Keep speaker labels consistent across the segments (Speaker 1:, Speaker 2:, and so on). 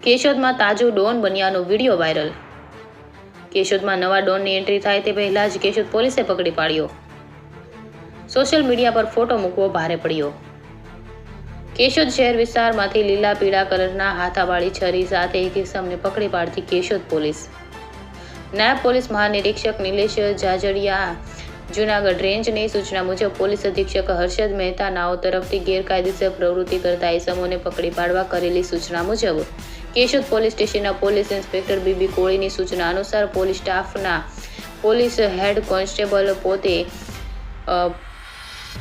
Speaker 1: કેશોદમાં તાજો Don બન્યાનો video viral. કેશોદમાં નવા ડોનની entry થાય તે પહેલા જ કેશોદ પોલીસે પકડી પાડ્યો। સોશિયલ મીડિયા પર ફોટો મૂકવો ભારે પડ્યો। કેશોદ શહેર વિસ્તારમાંથી લીલા પીળા કલરના હાથાવાળી છરી સાથે એક ઇસમને પકડી પાડતી કેશોદ પોલીસ। નાયબ પોલીસ મહાનિરીક્ષક નિલેશ જાજડિયા જૂનાગઢ રેન્જની સૂચના મુજબ પોલીસ અધિક્ષક હર્ષદ મહેતા નાઓ તરફથી ગેરકાયદેસર પ્રવૃત્તિ કરતા ઇસમોને પકડી પાડવા કરેલી સૂચના મુજબ કેશોદ પોલીસ સ્ટેશનના પોલીસ ઇન્સ્પેક્ટર બીબી કોળીની સૂચના અનુસાર પોલીસ સ્ટાફના પોલીસ હેડ કોન્સ્ટેબલ પોતે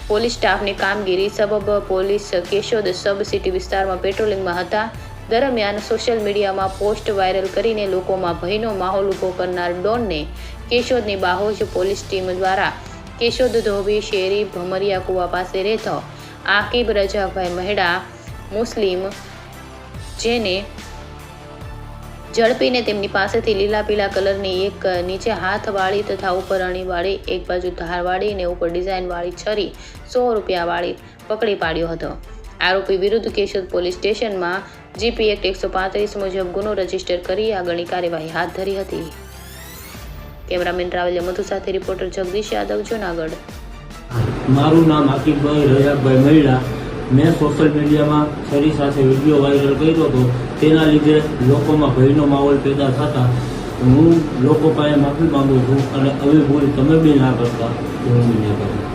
Speaker 1: પોલીસ સ્ટાફની કામગીરી સબબ પોલીસ કેશોદ સબ સિટી વિસ્તારમાં પેટ્રોલિંગમાં હતા। દરમિયાન સોશિયલ મીડિયામાં પોસ્ટ વાયરલ કરીને લોકોમાં ભયનો માહોલ ઊભો કરનાર ડોનને કેશોદની બાહોજ પોલીસ ટીમ દ્વારા કેશોદ ધોબી શેરી ભમરિયા કુવા પાસે રહેતો આકિબ રજાભાઈ મહેડા મુસ્લિમ જેને ઝડપીને તેમની પાસેથી લીલા પીળા કલરની એક નીચે હાથવાળી તથા ઉપર અણીવાળી એક બાજુ ધારવાળી અને ઉપર ડિઝાઇનવાળી છરી 100 રૂપિયાવાળી પકડી પાડ્યો હતો। આરોપી વિરુદ્ધ કેશોદ પોલીસ સ્ટેશનમાં જીપી એક્ટ 135 મુજબ ગુનો રજીસ્ટર કરી આગળની કાર્યવાહી હાથ ધરી હતી। કેમેરામેન ટ્રાવેલિયા મધુ સાથે રિપોર્ટર જગદીશ યાદવ જૂનાગઢ।
Speaker 2: મારું નામ આકિબભાઈ રજાકભાઈ મહિડા। મેં સોશિયલ મીડિયામાં છરી સાથે વિડીયો વાયરલ કર્યો હતો, તેના લીધે લોકોમાં ભયનો માહોલ પેદા થતા હું લોકો પાસે માફી માંગુ છું અને આવી ભૂલ તમે બી ના કરતા હું નહીં કરું।